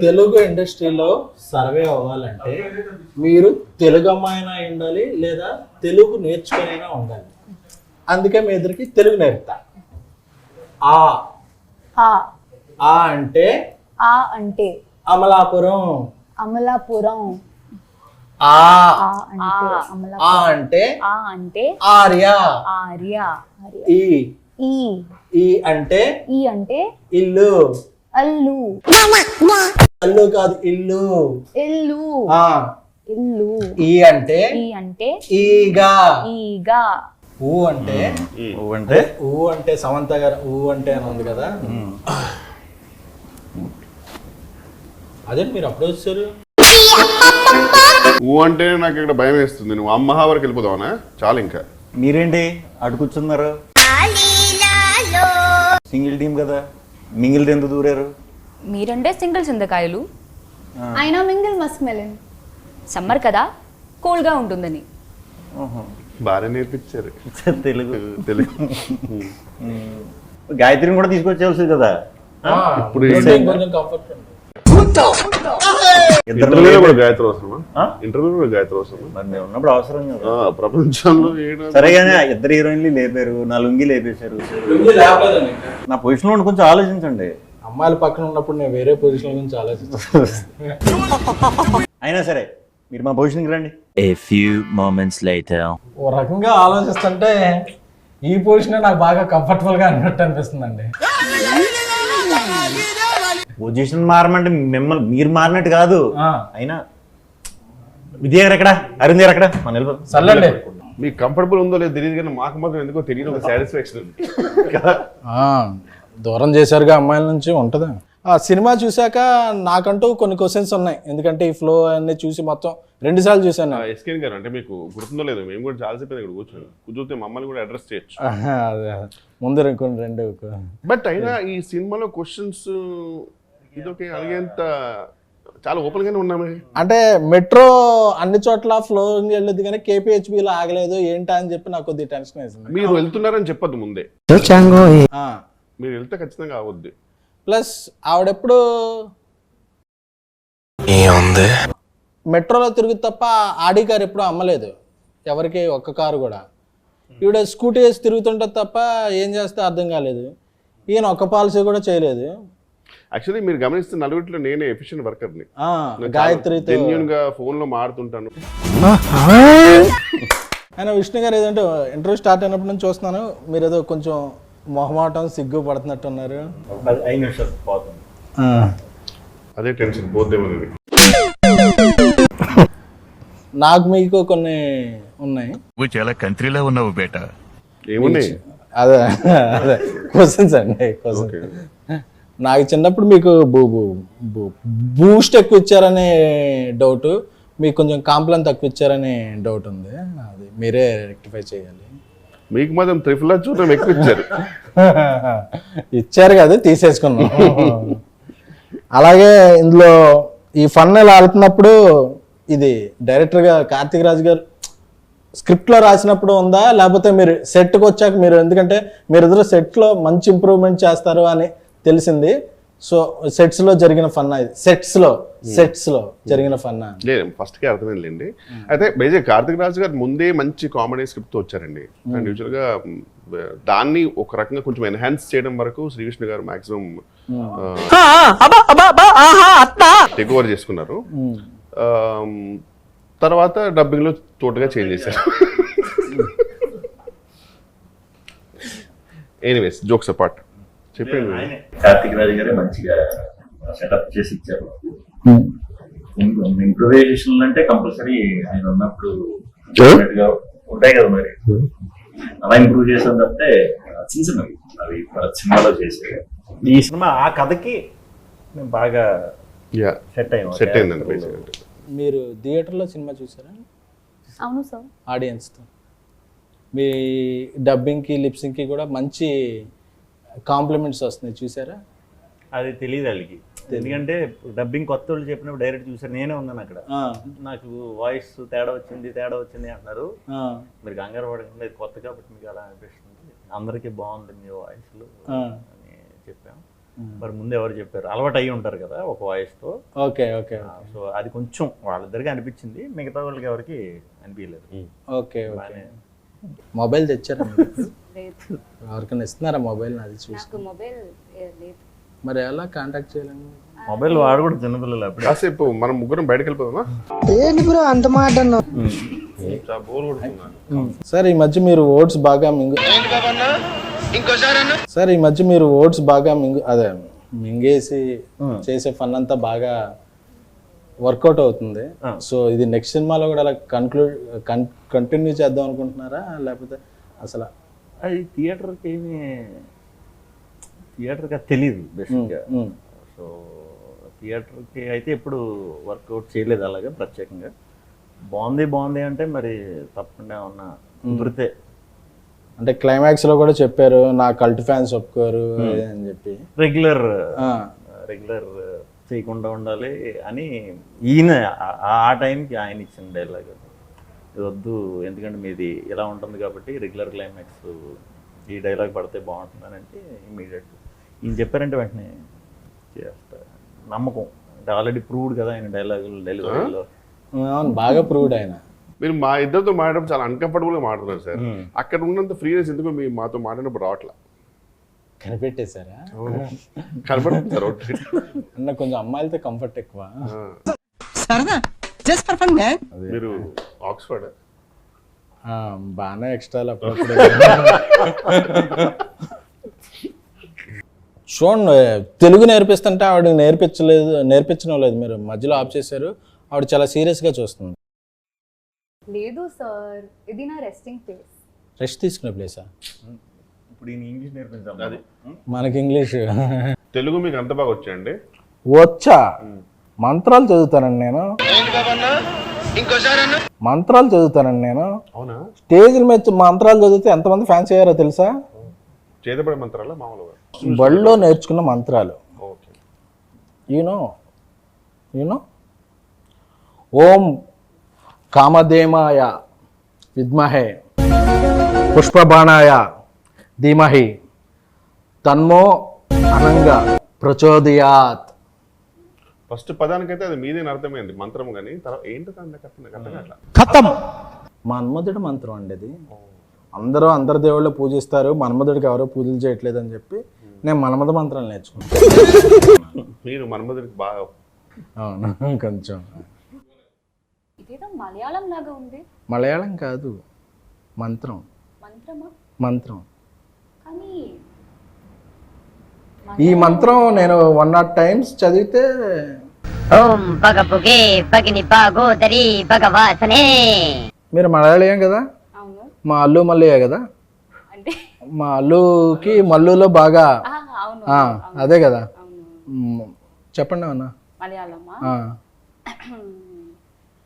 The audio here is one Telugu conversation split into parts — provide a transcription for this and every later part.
తెలుగు ఇండస్ట్రీలో సర్వే అవ్వాలంటే మీరు తెలుగు అమ్మాయినా ఉండాలి లేదా తెలుగు నేర్చుకునైనా ఉండాలి. అందుకే మీ ఇద్దరికి తెలుగు నేర్పుతా. ఆ ఆ ఆ అంటే ఆ అంటే అమలాపురం. అమలాపురం. ఆ ఆ అంటే అమలాపురం. ఆ అంటే ఆ అంటే ఆర్య. ఆర్య. ఈ ఈ ఈ అంటే ఈ అంటే ఇల్లు. అల్లు. అల్లు కాదు, ఇల్లు. ఇల్లు. ఆ ఇల్లు. ఈ అంటే ఈ అంటే ఈగా. ఈగా. ఊ అంటే అంటే ఊ అంటే సమంత గారు ఊ అంటే అని ఉంది కదా, అదే మీరు అప్పుడు వచ్చారు. ఊ అంటే నాకు ఇక్కడ భయం వేస్తుంది. నువ్వు అమ్మహా వరకు వెళ్ళిపోదావనా? చాలు ఇంకా. మీరేంటి అటు కూర్చున్నారు? సింగిల్ టీం కదా, మింగిల్ ఎందుకు దూరారు? మీరంటే సింగిల్ చింతకాయలు, అయినా మింగిల్ మస్క్ మెలన్. సమ్మర్ కదా కూల్గా ఉంటుందని. బాగా నేర్పించారు తెలుగు. తెలుగు. గాయత్రిని కూడా తీసుకొచ్చేవాల్సింది కదా. ఇప్పుడు కొంచెం కంఫర్ట్ ఉంది. ఇంటర్వ్యూలో కూడా గాయత్రి అవసరమా? ఇంటర్వ్యూలో కూడా గాయత్రి అవసరమా? మరి మేము ఉన్నప్పుడు అవసరం కదా. ప్రపంచంలో సరేగానే ఇద్దరు హీరోయిన్లు లేపారు, నా లుంగి లేపేశారు. నా పొజిషన్ లో కొంచెం ఆలోచించండి. అమ్మాయిల పక్కన ఉన్నప్పుడు నేను వేరే పొజిషన్ గురించి ఆలోచిస్తాను. అయినా సరే మీరు మా పొజిషన్కి రండి. A few moments later. ఓ రకంగా ఆలోచిస్తుంటే ఈ పొజిషన్ నాకు బాగా కంఫర్టబుల్ గా అన్నట్టు అనిపిస్తుందండి. పొజిషన్ మారమంటే మిమ్మల్ని మీరు మారినట్టు కాదు. ఆ, అయినా విజయ్ గారు ఎక్కడ, అరుణ్ గారు ఎక్కడ? మన వెళ్ళిపోతాం. సర్లేండి. మీకు కంఫర్టబుల్ ఉందో లేదో తెలియదు కానీ మాకు మాత్రం ఎందుకో తెలియదు ఒక సాటిస్ఫాక్షన్ కదా. దూరం చేశారుగా అమ్మాయిల నుంచి ఉంటుందా. ఆ సినిమా చూశాక నాకంటూ కొన్ని క్వశ్చన్స్ ఉన్నాయి, ఎందుకంటే ఈ ఫ్లో అన్ని చూసి మొత్తం 2 సార్లు చూశాను. ఎస్కేన్ గారు అంటే మీకు గుర్తుందో లేదు, మేము కూడా చాలాసేపు ఇక్కడ కూర్చొని కూర్చొని మమ్మల్ని కూడా అడ్రస్ చేయొచ్చు. అదే ముందు కొన్ని 2. బట్ అయినా ఈ సినిమాలో క్వశ్చన్స్ ఇదొకే అడిగేంత చాలా ఓపెన్ గానే ఉన్నామే. అంటే మెట్రో అన్ని చోట్ల ఫ్లోయింగ్ వెళ్ళదు కానీ కేపీహెచ్బిలో ఆగలేదు ఏంటా అని చెప్పి నాకు కొద్దిగా టెన్షన్ వేసింది. మీరు వెళ్తున్నారని చెప్పద్దు ముందే, మీరు వెళ్తే ఖచ్చితంగా అవద్దు. ప్లస్ ఆవిడెప్పుడు మెట్రోలో తిరుగు తప్ప ఆడి కారు ఎప్పుడు అమ్మలేదు ఎవరికి, ఒక్క కారు కూడా. ఈవిడ స్కూటీ వేసి తిరుగుతుంటుంది తప్ప ఏం చేస్తే అర్థం కాలేదు. ఈయన ఒక్క పాలసీ కూడా చేయలేదు. యాక్చువల్లీ మీరు గమనిస్తే నలుగురిలో నేనే ఎఫిషియెంట్ వర్కర్ని. గాయత్రితో జెన్యూన్ గా ఫోన్ లో మాడుతుంటాను. ఆయన విష్ణు గారు ఏదంటే ఇంటర్వ్యూ స్టార్ట్ అయినప్పటి నుంచి చూస్తున్నాను, మీరు ఏదో కొంచెం మొహమాటం సిగ్గు పడుతున్నట్టున్నారు. 5 నిమిషాలు పోతుంది. అదే టెన్షన్ పోద్దేమో. నాకు మీకు కొన్ని ఉన్నాయి. నువ్వు చాలా కంట్రీలో ఉన్నావు బేటా. ఏమున్నాయి? అదే అదే క్వశ్చన్స్ అండి, క్వశ్చన్స్. నాకు చిన్నప్పుడు మీకు బూస్ట్ ఎక్కువ ఇచ్చారనే డౌట్, మీకు కొంచెం కాంప్లైన్ తక్కువ ఇచ్చారనే డౌట్ ఉంది. అది మీరే రెక్టిఫై చేయాలి. మీకు మాత్రం త్రిఫుల్ చూడడం ఎక్కువ ఇచ్చారు. ఇచ్చారు కదా, తీసేసుకున్నాం. అలాగే ఇందులో ఈ ఫన్ ఇలా ఆడుతున్నప్పుడు ఇది డైరెక్టర్గా కార్తీక్ రాజు గారు స్క్రిప్ట్లో రాసినప్పుడు ఉందా, లేకపోతే మీరు సెట్కి వచ్చాక మీరు, ఎందుకంటే మీరిద్దరు సెట్లో మంచి ఇంప్రూవ్మెంట్ చేస్తారు అని తెలిసింది. సో సెట్స్లో జరిగిన ఫన్నా ఇది, సెట్స్లో జరిగిన ఫన్నా? లేదు, ఫస్ట్కే అర్థమైందండి. అయితే బేసిక్ కార్తిక్ రాజు గారు ముందే మంచి కామెడీ స్క్రిప్ట్తో వచ్చారండి. అండ్ యూజువల్గా దాన్ని ఒక రకంగా కొంచెం ఎన్హాన్స్ చేయడం వరకు శ్రీకృష్ణ గారు మాక్సిమం టేక్ ఓవర్ చేసుకున్నారు. తర్వాత డబ్బింగ్లో తోటగా చేంజ్ చేశారు. ఎనీవేస్, జోక్స్ అపార్ట్, చెప్పండి. కార్తిక్ రాజు గారే మంచిగా సెటప్ చేసి ఇచ్చారు. ఇంప్రూవైజేషన్ అంటే కంపల్సరీ ఆయన ఉన్నప్పుడు ఉంటాయి కదా, మరి అలా ఇంప్రూవ్ చేసాం తప్పితే చిన్న చిన్నవి అవి సినిమాలో చేసే. ఈ సినిమా ఆ కథకి బాగా సెట్ అయిందండి. బేసిక్ మీరు థియేటర్లో సినిమా చూసారా? అవును సార్. ఆడియన్స్తో మీ డబ్బింగ్కి లిప్సింగ్కి కూడా మంచి కాంప్లిమెంట్స్ వస్తున్నాయి, చూసారా? అది తెలియదు వాళ్ళకి, ఎందుకంటే డబ్బింగ్ కొత్త వాళ్ళు చెప్పినప్పుడు డైరెక్ట్ చూసారు, నేనే ఉన్నాను అక్కడ. నాకు వాయిస్ తేడా వచ్చింది అంటున్నారు. మీరు కంగారు పడకండి, కొత్త కాబట్టి మీకు అలా అనిపిస్తుంది, అందరికీ బాగుంది మీ వాయిస్లు అని చెప్పాం. మరి ముందు ఎవరు చెప్పారు, అలవాటు అయ్యి ఉంటారు కదా ఒక వాయిస్తో. ఓకే ఓకే సో అది కొంచెం వాళ్ళిద్దరికి అనిపించింది, మిగతా వాళ్ళకి ఎవరికి అనిపించలేదు. Okay okay. బాగానే. మొబైల్ తెచ్చారా మీరు? లేదు, ఎవరికైనా ఇస్తున్నారా మొబైల్? అది చూసి నాకు మొబైల్ లేదు. మరి ఎలా కాంటాక్ట్ చేయాలండి? మొబైల్ వాడు కూడా చిన్నపిల్లలు అప్పుడే. కాసేపు మనం ముగ్గురం బయటకు వెళ్ళిపోదామా? చాలా బోర్ కొడుతున్నా. సార్ ఈ మధ్య మీరు ఓట్స్ బాగా సార్ ఈ మధ్య మీరు ఓట్స్ బాగా అదే మింగేసి చేసే ఫన్ అంతా బాగా వర్కౌట్ అవుతుంది. సో ఇది నెక్స్ట్ సినిమాలో కూడా అలా కంటిన్యూ చేద్దాం అనుకుంటున్నారా, లేకపోతే అసలు? అది థియేటర్కి తెలియదు బేసిక్గా. సో థియేటర్కి అయితే ఎప్పుడు వర్కౌట్ చేయలేదు అలాగే ప్రత్యేకంగా. బాగుంది అంటే మరి తప్పకుండా ఉన్న కుదిరితే. అంటే క్లైమాక్స్ లో కూడా చెప్పారు నా కల్ట్ ఫ్యాన్స్ ఒప్పుకోరు అని చెప్పి. రెగ్యులర్ చేయకుండా ఉండాలి అని ఈయన ఆ టైంకి ఆయన ఇచ్చిన డైలాగ్. ఇది వద్దు, ఎందుకంటే మీది ఇలా ఉంటుంది కాబట్టి రెగ్యులర్ క్లైమాక్స్ ఈ డైలాగ్ పడితే బాగుంటుందని అంటే ఇమీడియట్ ఈయన చెప్పారంటే వెంటనే చేస్తా. నమ్మకం అంటే ఆల్రెడీ ప్రూవ్డ్ కదా ఆయన డైలాగులు డెలివరీలో. బాగా ప్రూవ్డ్ ఆయన. మీరు మా ఇద్దరితో మాట్లాడడం చాలా అన్కంఫర్టబుల్ గా మాట్లాడుతున్నారు సార్. అక్కడ ఉన్నంత ఫ్రీనెస్ ఎందుకు మీ మాతో మాట్లాడినప్పుడు రావట్లా? కనిపెట్టేశారా? కనపడుతుంది సార్. అన్న కొంచెం అమ్మాయిలతో కంఫర్ట్ ఎక్కువ. మీరు ఆక్స్ఫర్డ్ బాగానే ఎక్స్ట్రా అప్పుడప్పుడు. చూడండి, తెలుగు నేర్పిస్తుంటే ఆవిడ నేర్పించడం లేదు, మీరు మధ్యలో ఆఫ్ చేశారు. ఆవిడ చాలా సీరియస్గా చూస్తుంది. లేదు సార్, ఇది నా రెస్టింగ్ ప్లేస్. రెస్ట్ తీసుకునే ప్లేసా? ఇప్పుడు ఈయన ఇంగ్లీష్ నేర్పించాం. అది మనకి ఇంగ్లీష్ తెలుగు మీకు అంత బాగా వచ్చాయండి? వచ్చా, మంత్రాలు చదువుతానండి నేను. మంత్రాలు చదువుతానండి నేను. అవునా? స్టేజ్ల మీద మంత్రాలు చదివితే ఎంతమంది ఫ్యాన్స్ అయ్యారో తెలుసా? చేతపడే మంత్రాలా మామూలుగా? బడిలో నేర్చుకున్న మంత్రాలు. ఓకే. యూనో ఓం కామధేమాయ విద్మహే పుష్పబాణాయ ధీమహి తన్మో అనంగా ప్రచోదయాత్. ఫస్ట్ పదానికైతే అది మీదే అర్థమైంది మంత్రం, కానీ తర్వాత ఏంటో ఖతం. మన్మధుడి మంత్రం అండి అది. అందరు దేవుళ్ళు పూజిస్తారు, మన్మధుడికి ఎవరో పూజలు చేయట్లేదు అని చెప్పి నేను మన్మధ మంత్రాలు నేర్చుకున్నాను. మీరు మన్మధుడికి బాగా. అవును, కొంచెం. ఇదేదో మలయాళం లాగా ఉంది. మలయాళం కాదు, మంత్రం. మంత్రమా? మంత్రం. కానీ ఈ మంత్రం నేను 100 times చదివితే. ఓం పగపుగే పగిని పాగోదరి భగవాసనే. మీరు మలయాళీయం కదా? అవును. మా అల్లు మల్లయ్య కదా? అంటే మా అల్లుకి మల్లులో బాగా. అవును, అదే కదా. అవును. చెప్పండి అన్న. మలయాళమా?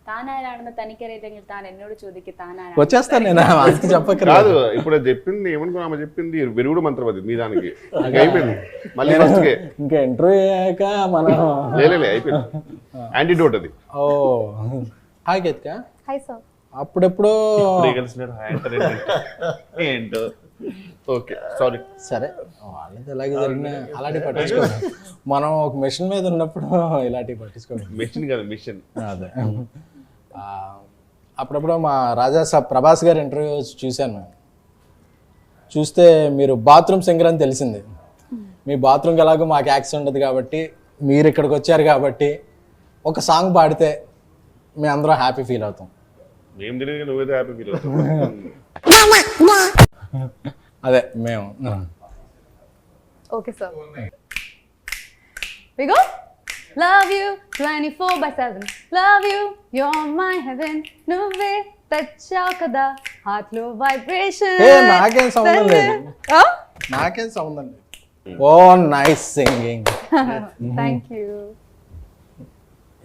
താനാരാണെന്ന് തനിക്കറിയില്ലെങ്കിൽ താൻ എന്നോട് ചോദിക്ക്. താനാരാണ്? వచ్చేస్తాను నేను, అది చెప్పకరా. కాదు, ఇప్పుడు చెప్పింది ఏమనుకున్నా, ఆమె చెప్పింది విరుగుడు మంత్రం అది మీ దానికి. అయిపోయింది మళ్ళీ ఫస్ట్కే. ఇంకా ఇంటర్వ్యూ అయ్యాక మనం లే అయిపోయింది. యాంటీడోట్ అది. ఓ హాయ్ గీతిక. Hi sir. అప్పుడెప్పుడు ఏంటో. Okay, sorry. సరే, వాళ్ళది ఎలాగే జరిగినా అలాంటివి పట్టించుకోవాలి. మనం ఒక మిషన్ మీద ఉన్నప్పుడు ఇలాంటివి పట్టించుకోవాలి. మిషన్ కాదు, మిషన్. అదే. అప్పుడప్పుడు మా రాజా సాబ్ ప్రభాస్ గారి ఇంటర్వ్యూ చూశాను మేము. చూస్తే మీరు బాత్రూమ్ సింగర్ అని తెలిసింది. మీ బాత్రూమ్కి ఎలాగో మాకు యాక్సెస్ ఉండదు కాబట్టి, మీరు ఇక్కడికి వచ్చారు కాబట్టి ఒక సాంగ్ పాడితే మేము అందరం హ్యాపీ ఫీల్ అవుతాం. ఏం తెలియదు, నువ్వేదో హ్యాపీ ఫీల్ అవుతావు. అదే మేము. Okay sir. We go. Love you 24/7. Love you, you're my heaven. నువ్వే తెచ్చావు కదా హార్ట్ లో వైబ్రేషన్. నాకేం సంబంధం లేదు, నాకేం సంబంధం లేదు. ఓ నైస్ సింగింగ్. Thank you.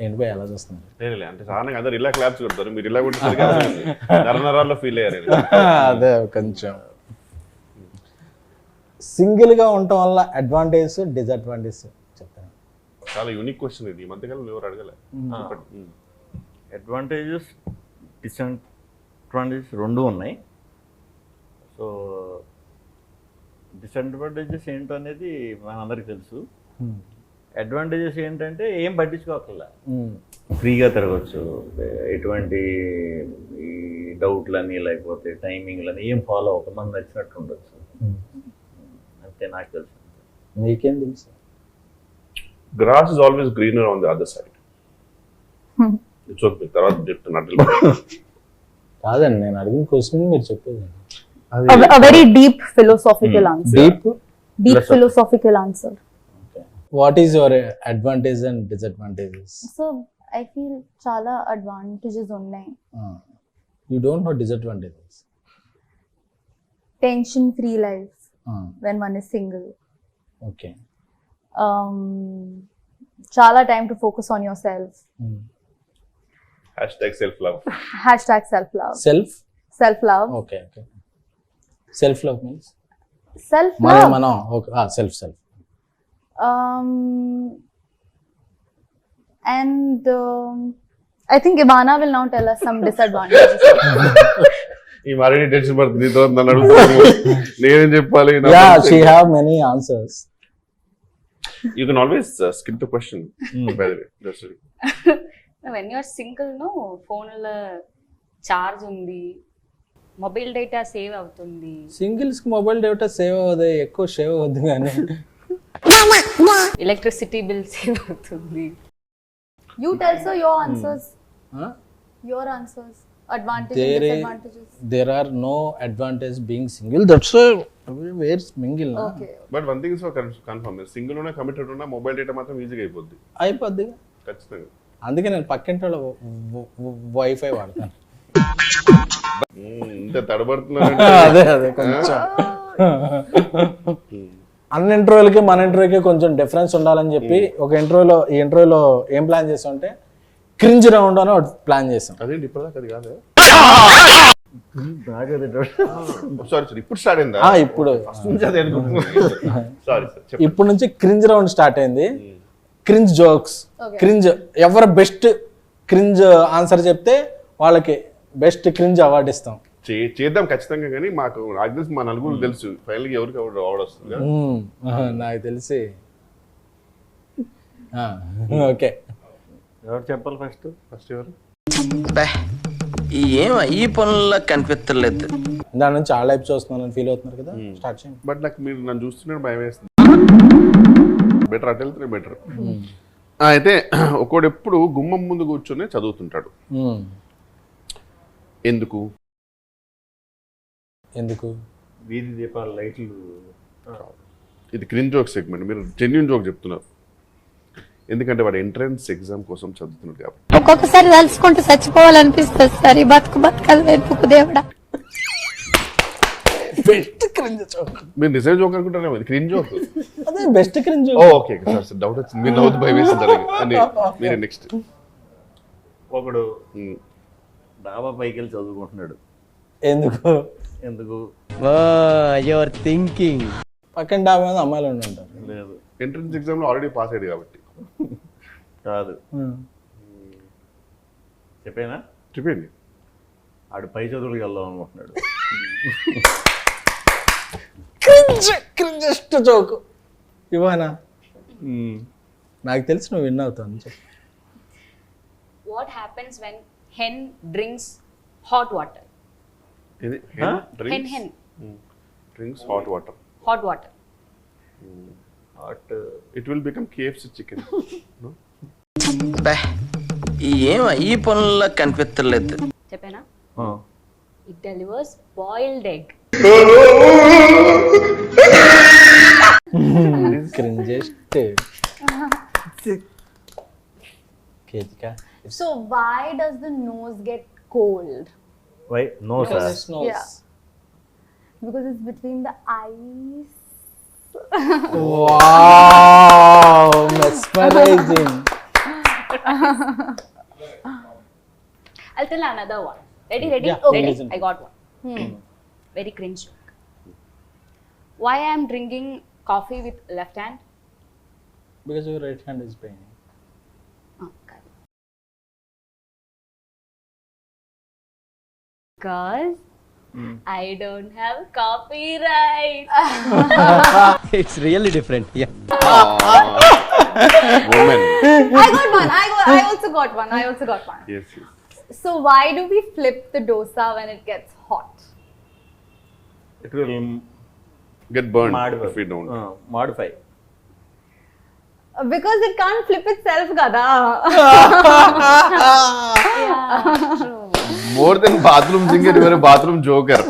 ఏంటి పోయి ఎలా చూస్తున్నారు? లేదు అంటే సాధారణంగా అందరు ఇలా క్లాప్స్ కొడతారు, మీరు ఇలా కొట్టేసరికి నరనరాల్లో ఫీల్ అయ్యారు. అదే కొంచెం సింగిల్గా ఉండటం వల్ల అడ్వాంటేజ్ డిసడ్వాంటేజ్ చెప్తాను. చాలా యూనిక్ క్వశ్చన్ ఇది, ఈ మధ్యకాలంలో ఎవరు అడగలే. అడ్వాంటేజెస్ డిసడ్వాంటేజెస్ రెండు ఉన్నాయి. సో డిసడ్వాంటేజెస్ ఏంటో అనేది మనందరికీ తెలుసు. అడ్వాంటేజెస్ ఏంటంటే ఏం పట్టించుకోకల్లా, ఫ్రీగా తిరగచ్చు, ఎటువంటి ఈ డౌట్లని లేకపోతే టైమింగ్లని ఏం ఫాలో అవ్వక మనకు నచ్చినట్టు ఉండొచ్చు. అంతే నాకు తెలుసు. మీకేం తెలుసు? Grass is always greener on the other side. It's okay. తర్వాత చెప్తున్నట్టు కాదండి, నేను అడిగిన క్వశ్చన్ మీరు చెప్పేది. A very deep philosophical answer. Deep Philosophical answer. What is your advantage and disadvantages? So I feel చాలా advantages ఉన్నాయి. You don't know disadvantages. Tension free life when one is single. Okay. చాలా time to focus on yourself. #self-love. #self-love. Self-love. Okay. Self love means Self-love. మనం okay. Self And I think Ivana will now tell us some disadvantages. ఈ మరీ టెన్షన్ పడుతుంది నీతో నన్ను అడుగుతాను నేనేం చెప్పాలి. Yeah, she have many answers. You can always skip the question, by the way. Just when you're single no ఫోన్లో చార్జ్ ఉంది, మొబైల్ డేటా సేవ్ అవుతుంది, సింగిల్స్ కి మొబైల్ డేటా సేవ్ అవ్వదు, ఎక్కువ సేవ్ అవ్వద్దు కానీ ఎలక్ట్రిసిటీ బిల్ సేవ్ అవుతుంది. You tell sir your answers. Your answers. Advantages, disadvantages. there are no advantage being single. That's where's mingle na? Okay. But one thing is confirm, single ఉన్నా కమిటెడ్ ఉన్నా మొబైల్ డేటా మాత్రం ఈజీగా అయిపోద్ది అయిపోద్ది. ఖచ్చితంగా. అందుకే నేను పక్కింటి వాళ్ళ వైఫై వాడతాను. ఇంత తడబడుతున్నాను. అదే కొంచెం అన్ని ఇంటర్వ్యూలకి మన ఇంటర్వ్యూకి కొంచెం డిఫరెన్స్ ఉండాలని చెప్పి ఈ ఇంటర్వ్యూలో ఏం ప్లాన్ చేసామంటే క్రింజ్ రౌండ్ అని ఒకటి ప్లాన్ చేసాం. అదేంటి ఇప్పటిదాకా అది కాదే? సారీ ఇప్పుడు స్టార్ట్ అయిందా? ఇప్పుడు సారీ సార్. ఇప్పుడు నుంచి క్రింజ్ రౌండ్ స్టార్ట్ అయింది. క్రింజ్ జోక్స్, క్రింజ్ ఎవరు బెస్ట్ క్రింజ్ ఆన్సర్ చెప్తే వాళ్ళకి బెస్ట్ క్రింజ్ అవార్డు ఇస్తాం. చేద్దాం ఖచ్చితంగా, కానీ మాకు నాకు తెలిసి మా నలుగురు తెలుసు ఫైనల్ గా ఎవరికి అవార్డు వస్తుంది. నాకు తెలిసి ఓకే. ఎవరు చెప్పాలి ఫస్ట్ ఎవరు? ఈ పనుల్లో కనిపించలేదు. దాని నుంచి ఆ లైఫ్ చూస్తున్నాను ఫీల్ అవుతున్నారు కదా, స్టార్ట్ చేయండి. బట్ నాకు మీరు నన్ను చూస్తున్నాడు భయం వేస్తుంది. బెటర్ అటు వెళ్తే బెటర్. అయితే ఒకడు ఎప్పుడు గుమ్మం ముందు కూర్చొని చదువుతుంటాడు. ఎందుకు? వీధి దీపాల లైట్లు. ఇది క్రింజ్ జోక్ సెగ్మెంట్, మీరు జెన్యూన్ జోక్ చెప్తున్నారు. ఎందుకంటే వాడు ఎంట్రన్స్ ఎగ్జామ్ కోసం చదువుతున్నాడు కాబట్టి. ఒక్కొక్కసారి తలుచుకుంటూ చచ్చిపోవాలనిపిస్తుంది సార్. ఈ బతుకు వెతుకు దేవుడా. Best cringe joke. మీరు నిజం జోక్ అనుకుంటారేమో, ఇది క్రింజ్ జోక్. అదే best cringe. Okay sir, doubt వచ్చింది. మీరు నవ్వుతూ భయం వేసింది. మీరే నెక్స్ట్. ఒకడు డాబా పైకి వెళ్ళి చదువుకుంటున్నాడు. ఎందుకు యువర్ థింకింగ్. పక్కన డాబా మీద అమ్మాయిలు ఉంటారు. లేదు, ఎంట్రన్స్ ఎగ్జామ్ లో ఆల్రెడీ పాస్ అయ్యాడు కాబట్టి. కాదు. చెప్పండి. ఆడు పై చదువులకు వెళ్దాం అనుకుంటున్నాడు. క్రింజెస్ట్ జోక్ ఇవానా? నాకు తెలిసి నువ్వు విన్ అవుతాను. What happens when hen drinks hot water? ఇది hen drinks hot water. It will become KFC chicken. No? ఈ పనుల్లో కనిపించలేదు. చెప్పేనా? It delivers boiled egg. Cringiest. Ketika. So why does the nose get cold? Why? No, sir. Yeah. Because it's between the eyes. Wow, mesmerizing. I'll tell another one. Ready? Yeah, Okay. listen. I got one. Very cringe joke. Why I am drinking coffee with left hand? Because your right hand is paining. Okay. Because I don't have copyright. It's really different. Yeah. Woman. I got one. I also got one. Yes, yes. So why do we flip the dosa when it gets hot? It will Get burned modify. if we don't. Modify. Because it can't flip itself, kada. More than bathroom singer, you are a bathroom joker.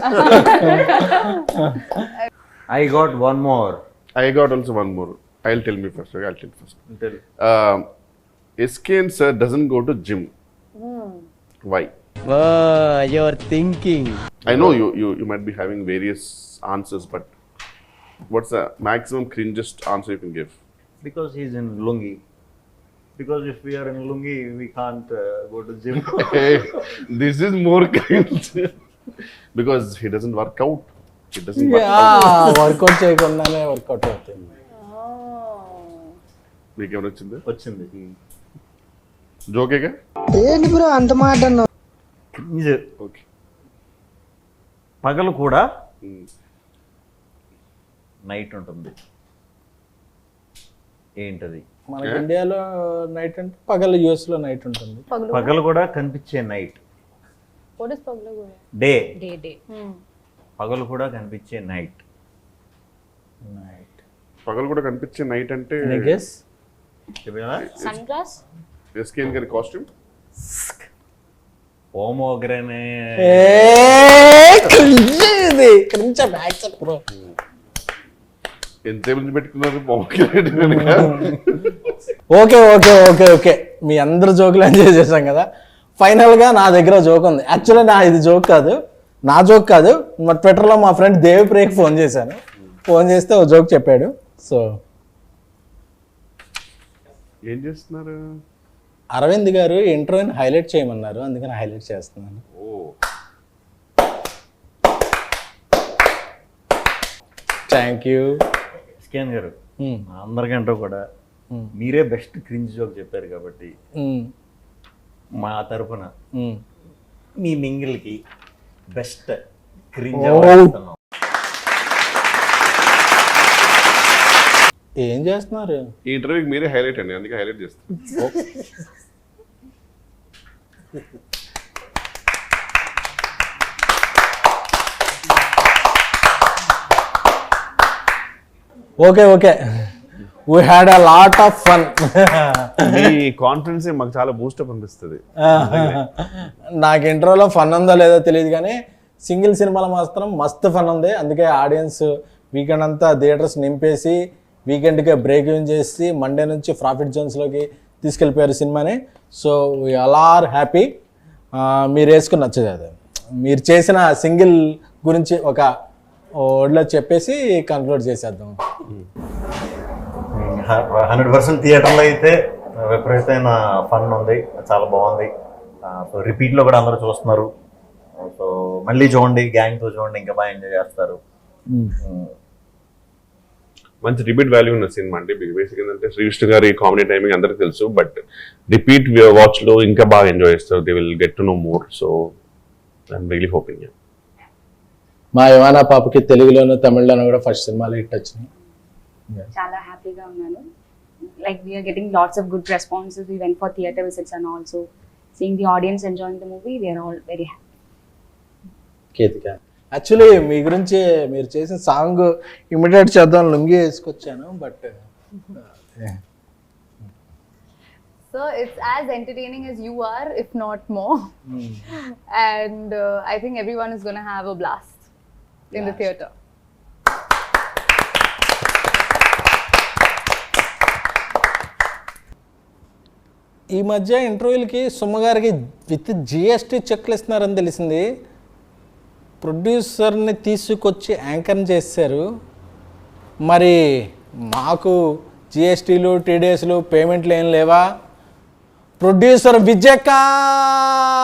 I got one more. I got also one more. I'll tell me first. Okay, I'll tell first. Tell. SKN sir doesn't go to gym. Why? Oh, you're thinking. I know you might be having various answers, but what's the maximum cringest answer you can give? Because he's in lungi. Because if we are in lungi, we can't go to gym. Hey, this is more cringe. Because he doesn't work out. He doesn't work out. Workout చేయకుండానే వర్కౌట్ అవుతుంది. మీకు ఏమైనా వచ్చిందా? వచ్చింది. జోకేగా? Cringe. ఓకే. పగలు కూడా నైట్ ఉంటుంది. ఏంటది? మనకి ఇండియాలో నైట్ అంటే పగలు, యుఎస్ లో నైట్ ఉంటుంది. పగలు కూడా కనిపించే night. What is paglu? Day. Day. పగలు కూడా కనిపించే నైట్. పగలు కూడా కనిపించే నైట్ అంటే గెస్ Sunglass? SKN గారి కాస్ట్యూమ్. ఓమోగ్రనే. ఇది క్రించ బ్యాక్ బ్రో. ఎంతసేపు నుంచి పెట్టుకున్నారు బాగుంది. ఓకే ఓకే ఓకే ఓకే మీ అందరు జోకులు ఎంజాయ్ చేశాం కదా. ఫైనల్గా నా దగ్గర జోక్ ఉంది. యాక్చువల్లీ ఇది జోక్ కాదు, నా జోక్ కాదు. మా ట్విట్టర్లో మా ఫ్రెండ్ దేవిప్రియకి ఫోన్ చేశాను. ఫోన్ చేస్తే ఓ జోక్ చెప్పాడు. సో ఏం చేస్తున్నారు? అరవింద్ గారు ఇంటర్వ్యూని హైలైట్ చేయమన్నారు, అందుకని హైలైట్ చేస్తున్నాను. ఓ థ్యాంక్ యూ. స్కాన్ గారు అందరికంటే కూడా మీరే బెస్ట్ క్రింజ్ జోక్ చెప్పారు కాబట్టి మా తరపున మీ మింగిల్కి బెస్ట్ క్రింజ్ ఏం చేస్తున్నారు? ఈ ఇంటర్వ్యూకి మీరే హైలైట్ అండి, అందుకే హైలైట్ చేస్తాను. Okay okay we had a lot of fun. Me confidence మాకు చాలా బూస్టప్ అనిపిస్తుంది. నాకు ఇంట్రోలో ఫన్ ఉందో లేదో తెలియదు కానీ సింగిల్ సినిమాలో మాత్రం మస్తు ఫన్ ఉంది. అందుకే ఆడియన్స్ వీకెండ్ అంతా థియేటర్స్ నింపేసి వీకెండ్కే బ్రేక్ ఇన్ చేసి మండే నుంచి ప్రాఫిట్ జోన్స్లోకి తీసుకెళ్ళిపోయారు సినిమాని. So we all are happy. మీరు వేసుకుని నచ్చదు అది. మీరు చేసిన సింగిల్ గురించి ఒక వర్డ్లో చెప్పేసి కన్క్లూడ్ చేసేద్దాం. 100% థియేటర్లో అయితే విపరీతమైన ఫన్ ఉంది, చాలా బాగుంది. సో రిపీట్లో కూడా అందరూ చూస్తున్నారు. సో మళ్ళీ చూడండి, గ్యాంగ్తో చూడండి, ఇంకా బాగా ఎంజాయ్ చేస్తారు. మంచి రిపీట్ వాల్యూ ఉన్న సినిమా అండి. బేసిక్ ఏంటంటే శ్రీవిష్ణు గారి కామెడీ టైమింగ్ అందరికీ తెలుసు, బట్ రిపీట్ వాచ్లో ఇంకా బాగా ఎంజాయ్ చేస్తారు. They will get to know more. So I'm really hoping. మా యువానా పాపకి తెలుగులోను తమిళ్లోను కూడా ఫస్ట్ సినిమాలు హిట్ వచ్చినాయి. చాలా హ్యాపీగా ఉన్నాను. Like we are getting lots of good responses. We went for theater visits and also seeing the audience enjoying the movie. We are all very happy. Ketika actually మీ గురించి మీరు చేసిన సాంగ్ ఇమిడియేట్ చేద్దాం లుంగి వేసుకొచ్చాను, but So it's as entertaining as you are, if not more. And I think everyone is going to have a blast in the theater. ఈ మధ్య ఇంటర్వ్యూలకి సుమ్మగారికి విత్ జిఎస్టీ చెక్లు ఇస్తున్నారని తెలిసింది. ప్రొడ్యూసర్ని తీసుకొచ్చి యాంకర్ని చేశారు. మరి మాకు జిఎస్టీలు టీడీఎస్లు పేమెంట్లు ఏం లేవా? ప్రొడ్యూసర్ విజయకాంత్